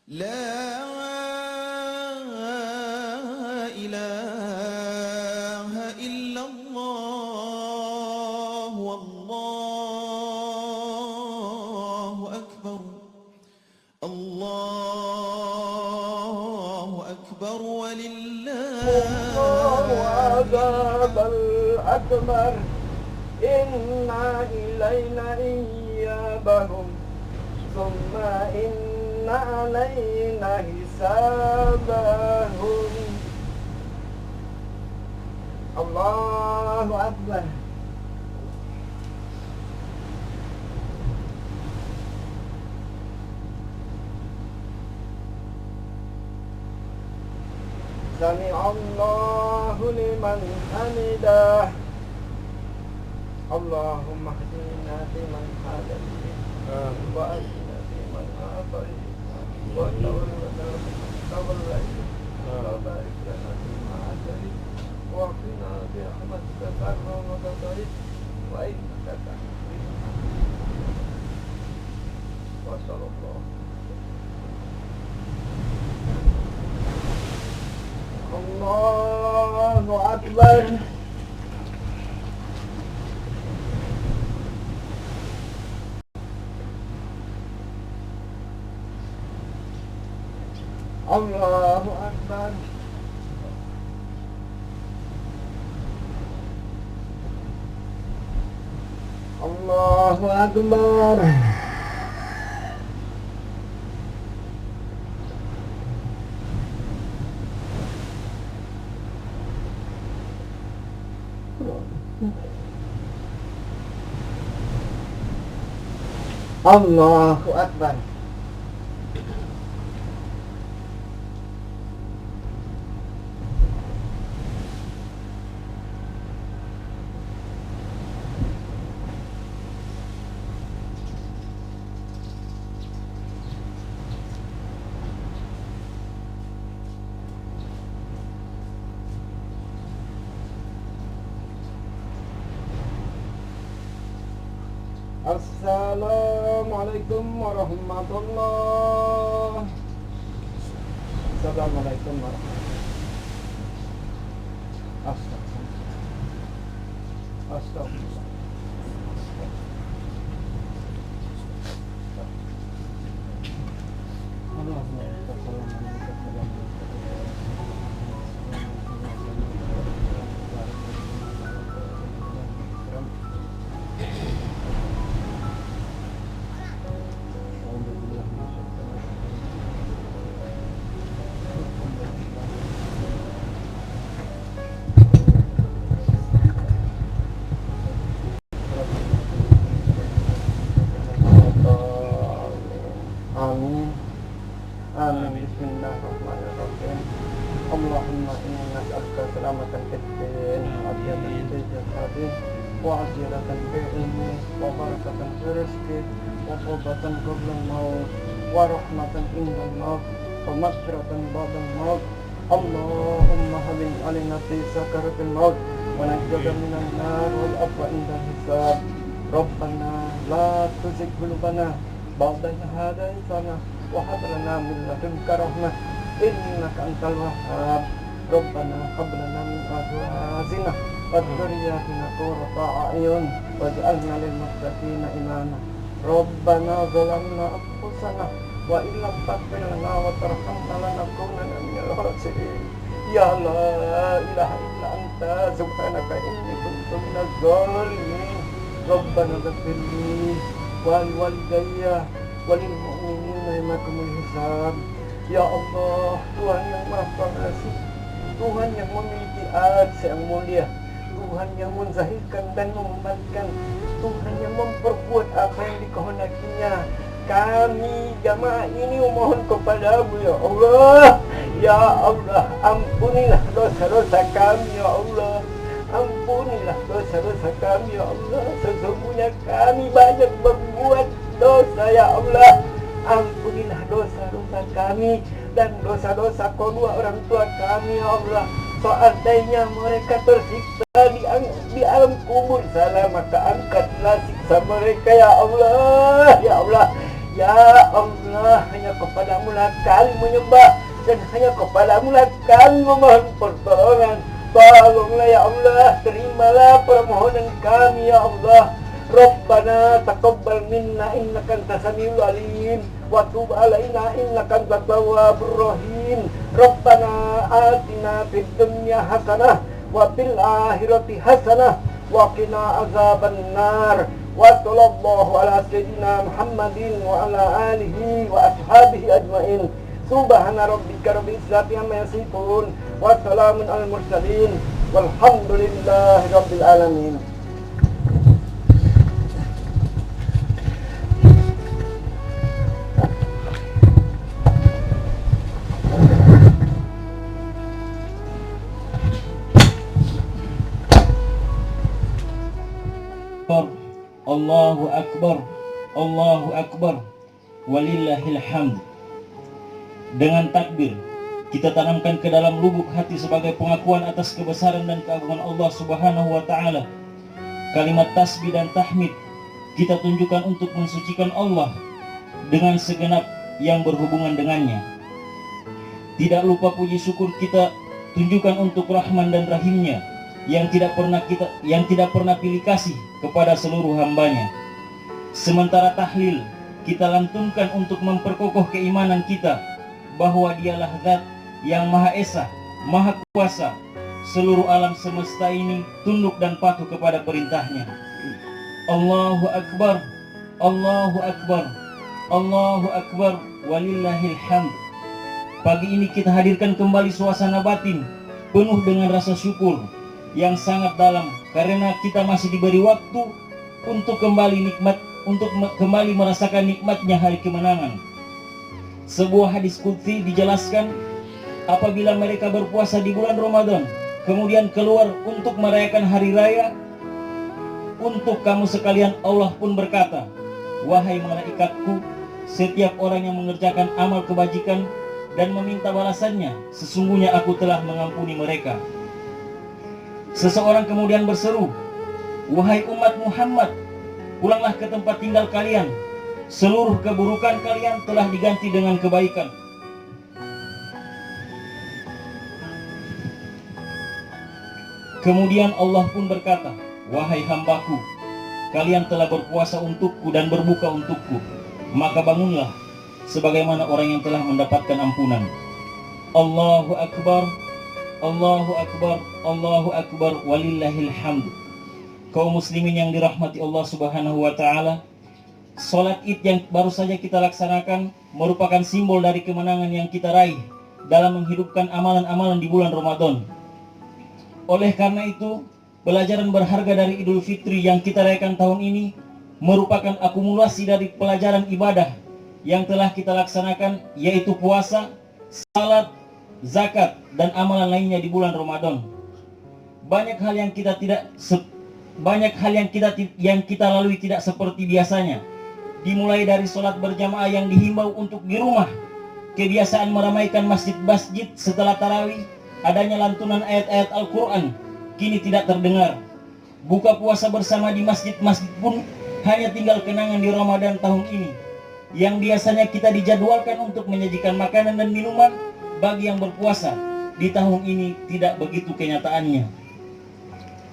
لا إله إلا الله والله أكبر الله أكبر ولله عذاب الأكبر إنا إلينا إيابهم ثم إن علينا حسابهم الله أكبر سمع الله لمن حمده اللهم اهدنا فيمن هديت وأهدنا فيمن عافيت وتولنا توليت وبارك لنا فيما أتيت وقنا برحمتك شر ما قضيت وإنك تقضي وصلى الله الله أكبر الله أكبر الله أكبر الله أكبر Assalamualaikum warahmatullahi wabarakatuh. Assalamualaikum warahmatullahi wabarakatuh. Astagfirullah. Amin. Amin. Bismillahirrahmanirrahim. Allahumma inna nas'aluka salamatan fid din wa afiyatan fil jasadi wa ajilatan fil ilmi wa barakatan fil rizqi wa tawbatan qabla al-maut wa rahmatan inda al-maut wa maghfiratan ba'da al-maut. Allahumma habib alaina fi sakaratil maut wa najjana minan nar wal afwa inda al-hisab. Rabbana la tuzigh qulubana ba'da idh hadaytana wa hab lana min ladunka rahmah innaka antal wahhab. Rabbana hab lana min azwajina wa dhurriyyatina qurrata a'yun waj'alna lil muttaqina imama. Rabbana zalamna anfusana wa illam taghfir lana wa tarhamna lanakunanna minal khasirin. Ya la ilaha illa anta subhanaka inni kuntu minaz zalimin. Rabbana ighfirli wal walidayya walil mu'minina yawmal hisab. Ya Allah, Tuhan yang Maha Pengasih, Tuhan yang memiliki arsh yang mulia, Tuhan yang menzahirkan dan mengembalikan, Tuhan yang memperbuat apa yang dikehendakinya. Kami jamaah ini memohon kepadamu ya Allah. Ya Allah, ampunilah dosa-dosa kami ya Allah. Ampunilah dosa-dosa kami ya Allah. Sesungguhnya kami banyak berbuat dosa ya Allah. Ampunilah dosa-dosa kami dan dosa-dosa kedua orang tua kami ya Allah. Seandainya mereka tersiksa di alam kubur sana, maka angkatlah siksa mereka ya Allah. Ya Allah, Ya Allah, hanya kepadamu lah kami menyembah, dan hanya kepadamu lah kami memohon pertolongan. Tolonglah ya Allah, terimalah permohonan kami ya Allah. Rabbana taqabbal minna innaka antas samiul alim wa tub alaina innaka antat tawwabur rahim. Rabbana atina fid dunya hasanah wa fil akhirati hasanah wa qina azabannar. Wa sallallahu ala sayyidina Muhammadin wa ala alihi wa ashabihi ajmain. Subhana rabbika rabbil izzati amma yasifun wa salamun alal mursalin walhamdulillahi rabbil alamin. Allahu Akbar, Allahu Akbar, walillahil hamd. Dengan takbir, kita tanamkan ke dalam lubuk hati sebagai pengakuan atas kebesaran dan keagungan Allah Subhanahu wa Ta'ala. Kalimat tasbih dan tahmid kita tunjukkan untuk mensucikan Allah dengan segenap yang berhubungan dengannya. Tidak lupa puji syukur kita tunjukkan untuk Rahman dan Rahimnya yang tidak pernah pilih kasih kepada seluruh hambanya. Sementara tahlil kita lantunkan untuk memperkokoh keimanan kita bahwa dialah zat yang Maha Esa, Maha Kuasa. Seluruh alam semesta ini tunduk dan patuh kepada perintahnya. Allahu Akbar, Allahu Akbar, Allahu Akbar, walillahil hamd. Pagi ini kita hadirkan kembali suasana batin penuh dengan rasa syukur yang sangat dalam, karena kita masih diberi waktu untuk kembali kembali merasakan nikmatnya hari kemenangan. Sebuah hadis qudsi dijelaskan, apabila mereka berpuasa di bulan Ramadan, kemudian keluar untuk merayakan hari raya, untuk kamu sekalian Allah pun berkata, wahai malaikatku, setiap orang yang mengerjakan amal kebajikan dan meminta balasannya, sesungguhnya aku telah mengampuni mereka. Seseorang kemudian berseru, wahai umat Muhammad, pulanglah ke tempat tinggal kalian. Seluruh keburukan kalian telah diganti dengan kebaikan. Kemudian Allah pun berkata, wahai hambaku, kalian telah berpuasa untukku dan berbuka untukku, maka bangunlah sebagaimana orang yang telah mendapatkan ampunan. Allahu Akbar, Allahu Akbar, Allahu Akbar, walillahil hamd. Kaum muslimin yang dirahmati Allah Subhanahu wa Ta'ala, salat Id yang baru saja kita laksanakan merupakan simbol dari kemenangan yang kita raih dalam menghidupkan amalan-amalan di bulan Ramadan. Oleh karena itu, pelajaran berharga dari Idul Fitri yang kita rayakan tahun ini merupakan akumulasi dari pelajaran ibadah yang telah kita laksanakan, yaitu puasa, salat, zakat, dan amalan lainnya di bulan Ramadan. Banyak hal yang kita lalui tidak seperti biasanya. Dimulai dari sholat berjamaah yang dihimbau untuk di rumah, kebiasaan meramaikan masjid-masjid setelah tarawih, adanya lantunan ayat-ayat Al-Quran kini tidak terdengar. Buka puasa bersama di masjid-masjid pun hanya tinggal kenangan di Ramadan tahun ini, yang biasanya kita dijadwalkan untuk menyajikan makanan dan minuman bagi yang berpuasa. Di tahun ini tidak begitu kenyataannya.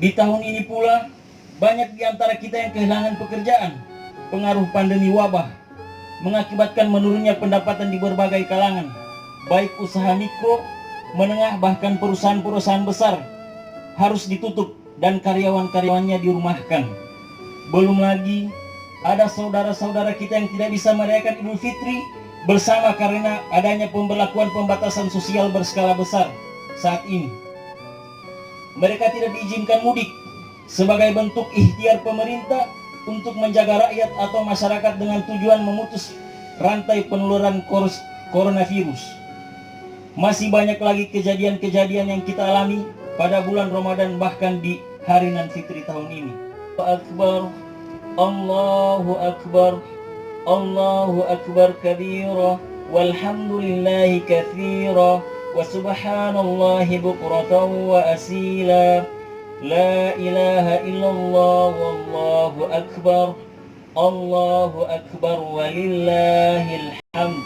Di tahun ini pula banyak di antara kita yang kehilangan pekerjaan. Pengaruh pandemi wabah mengakibatkan menurunnya pendapatan di berbagai kalangan, baik usaha mikro, menengah, bahkan perusahaan-perusahaan besar harus ditutup dan karyawan-karyawannya dirumahkan. Belum lagi ada saudara-saudara kita yang tidak bisa merayakan Idul Fitri bersama karena adanya pemberlakuan pembatasan sosial berskala besar saat ini. Mereka tidak diizinkan mudik sebagai bentuk ikhtiar pemerintah untuk menjaga rakyat atau masyarakat dengan tujuan memutus rantai penularan coronavirus. Masih banyak lagi kejadian-kejadian yang kita alami pada bulan Ramadan, bahkan di hari nan fitri tahun ini. Allahu Akbar, Allahu Akbar, Allahu Akbar kabira, walhamdulillahi katsira, wa subhanallahi bukratan wa asila, la ilaha illallah wallahu akbar, Allahu akbar walillahil hamd.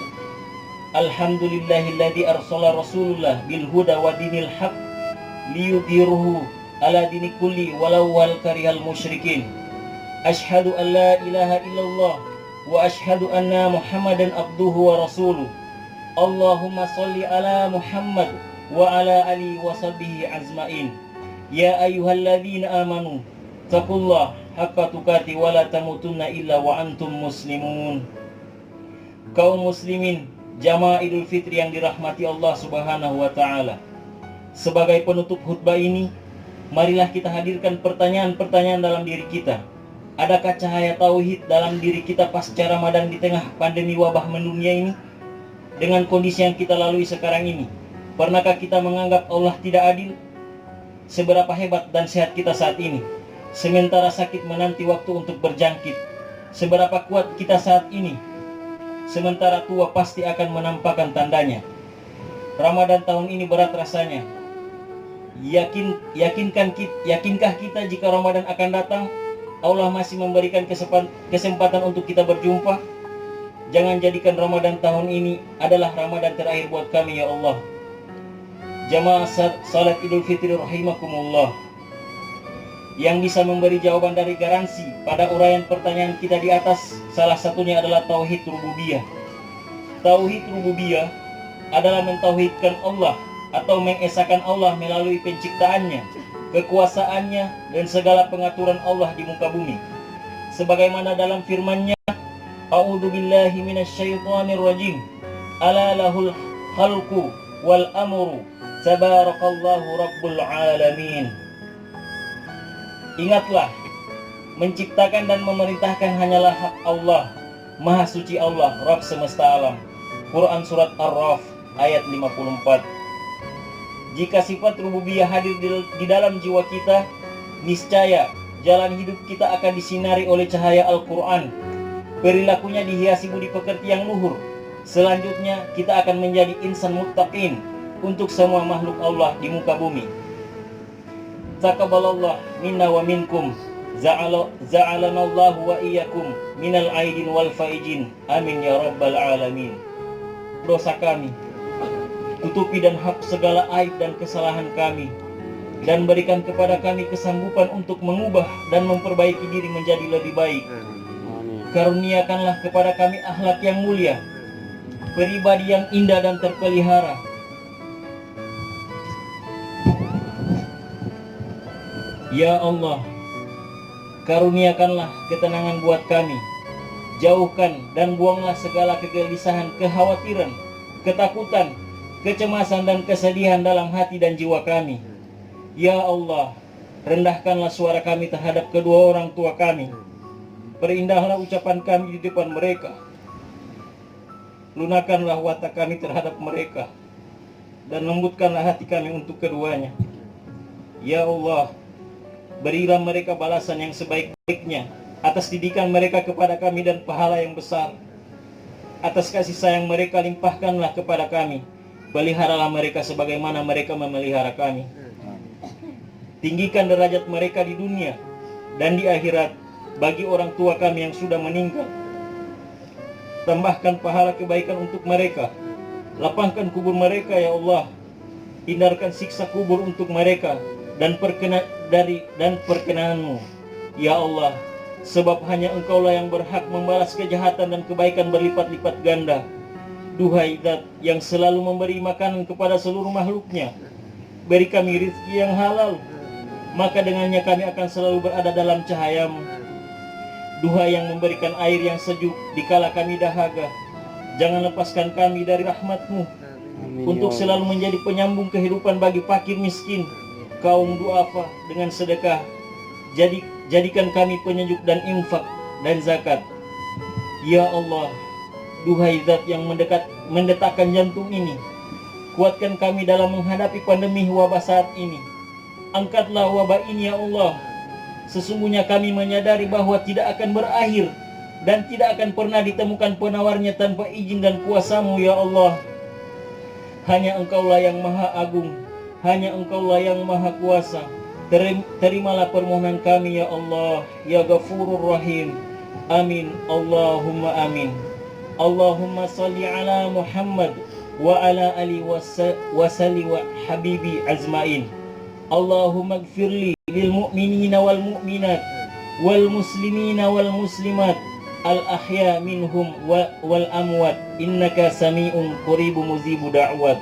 Alhamdulillahilladzi arsala rasulullah bil huda wa dinil haq liyudhhirahu ala dini kulli walau wal karihal musyrikin. Asyhadu an la ilaha illallah wa asyhadu anna Muhammadan abduhu wa rasuluh. Allahumma shalli ala Muhammad wa ala alihi wa sahbihi azmain. Ya ayyuhalladzina amanu taqullah haqqa tuqati wa la tamutunna illa wa antum muslimun. Kaum muslimin jamaah Idul Fitri yang dirahmati Allah Subhanahu wa taala. Sebagai penutup khutbah ini, marilah kita hadirkan pertanyaan-pertanyaan dalam diri kita. Adakah cahaya tauhid dalam diri kita pasca Ramadan di tengah pandemi wabah mendunia ini? Dengan kondisi yang kita lalui sekarang ini, pernahkah kita menganggap Allah tidak adil? Seberapa hebat dan sehat kita saat ini, sementara sakit menanti waktu untuk berjangkit? Seberapa kuat kita saat ini, sementara tua pasti akan menampakkan tandanya? Ramadan tahun ini berat rasanya. Yakinkah kita jika Ramadan akan datang, Allah masih memberikan kesempatan untuk kita berjumpa? Jangan jadikan Ramadan tahun ini adalah Ramadan terakhir buat kami ya Allah. Jamaah salat Idul Fitri rahimakumullah. Yang bisa memberi jawaban dari garansi pada uraian pertanyaan kita di atas, salah satunya adalah tauhid rububiyah. Tauhid rububiyah adalah mentauhidkan Allah atau mengesahkan Allah melalui penciptaannya, kekuasaannya, dan segala pengaturan Allah di muka bumi. Sebagaimana dalam firman-Nya, A'udzu billahi minasyaitonir rajim. Ala lahul khalqu wal amru. Tabarakallahu rabbul alamin. Ingatlah, menciptakan dan memerintahkan hanyalah hak Allah. Maha suci Allah, Rabb semesta alam. Quran surat Ar-Raf ayat 54. Jika sifat rububiyah hadir di dalam jiwa kita, niscaya jalan hidup kita akan disinari oleh cahaya Al-Quran. Perilakunya dihiasi budi pekerti yang luhur. Selanjutnya kita akan menjadi insan muttaqin untuk semua makhluk Allah di muka bumi. Taqabbalallah minna wa minkum. Za'alanallahu wa iyyakum minal aidin wal faizin. Amin ya rabbal alamin. Dosa kami, tutupi dan hapus segala aib dan kesalahan kami, dan berikan kepada kami kesanggupan untuk mengubah dan memperbaiki diri menjadi lebih baik. Karuniakanlah kepada kami akhlak yang mulia, pribadi yang indah dan terpelihara. Ya Allah, karuniakanlah ketenangan buat kami. Jauhkan dan buanglah segala kegelisahan, kekhawatiran, ketakutan, kecemasan dan kesedihan dalam hati dan jiwa kami. Ya Allah, rendahkanlah suara kami terhadap kedua orang tua kami. Perindahlah ucapan kami di depan mereka. Lunakkanlah watak kami terhadap mereka, dan lembutkanlah hati kami untuk keduanya. Ya Allah, berilah mereka balasan yang sebaik-baiknya atas didikan mereka kepada kami dan pahala yang besar. Atas kasih sayang mereka limpahkanlah kepada kami. Peliharalah mereka sebagaimana mereka memelihara kami. Tinggikan derajat mereka di dunia dan di akhirat bagi orang tua kami yang sudah meninggal. Tambahkan pahala kebaikan untuk mereka. Lapangkan kubur mereka ya Allah. Hindarkan siksa kubur untuk mereka dan perkenan-Mu ya Allah. Sebab hanya Engkaulah yang berhak membalas kejahatan dan kebaikan berlipat-lipat ganda. Duhai Zat yang selalu memberi makanan kepada seluruh makhluknya, beri kami rezeki yang halal, maka dengannya kami akan selalu berada dalam cahaya-Mu. Duhai yang memberikan air yang sejuk dikala kami dahaga, jangan lepaskan kami dari rahmat-Mu. Untuk selalu menjadi penyambung kehidupan bagi fakir miskin, kaum duafa dengan sedekah. Jadikan kami penyejuk dan infak dan zakat. Ya Allah, duhai Zat yang mendetakkan jantung ini, kuatkan kami dalam menghadapi pandemi wabah saat ini. Angkatlah wabah ini ya Allah. Sesungguhnya kami menyadari bahwa tidak akan berakhir dan tidak akan pernah ditemukan penawarnya tanpa izin dan kuasa-Mu ya Allah. Hanya Engkaulah yang maha agung, hanya Engkaulah yang maha kuasa. Terimalah permohonan kami ya Allah, ya Ghafurur Rahim, Amin. Allahumma amin. Allahumma salli ala Muhammad wa ala ali wa salli wa habibi azmain. Allahumma gfirli lil mu'minina wal mu'minat wal muslimina wal muslimat al ahya minhum wal amwat innaka sami'un qaribu mujibu da'wat.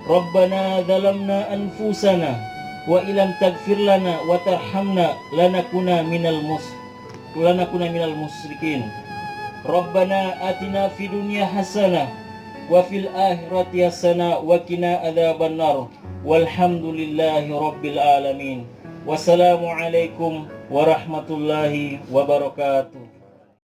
Rabbana zalamna anfusana wa ilam taghfir lana wa tarhamna lanakuna minal musyrikin. Rabbana atina fid dunya hasanah wa fil akhirati hasanah wa qina adzabannar. Walhamdulillahi rabbil alamin. Wassalamu alaikum warahmatullahi wabarakatuh.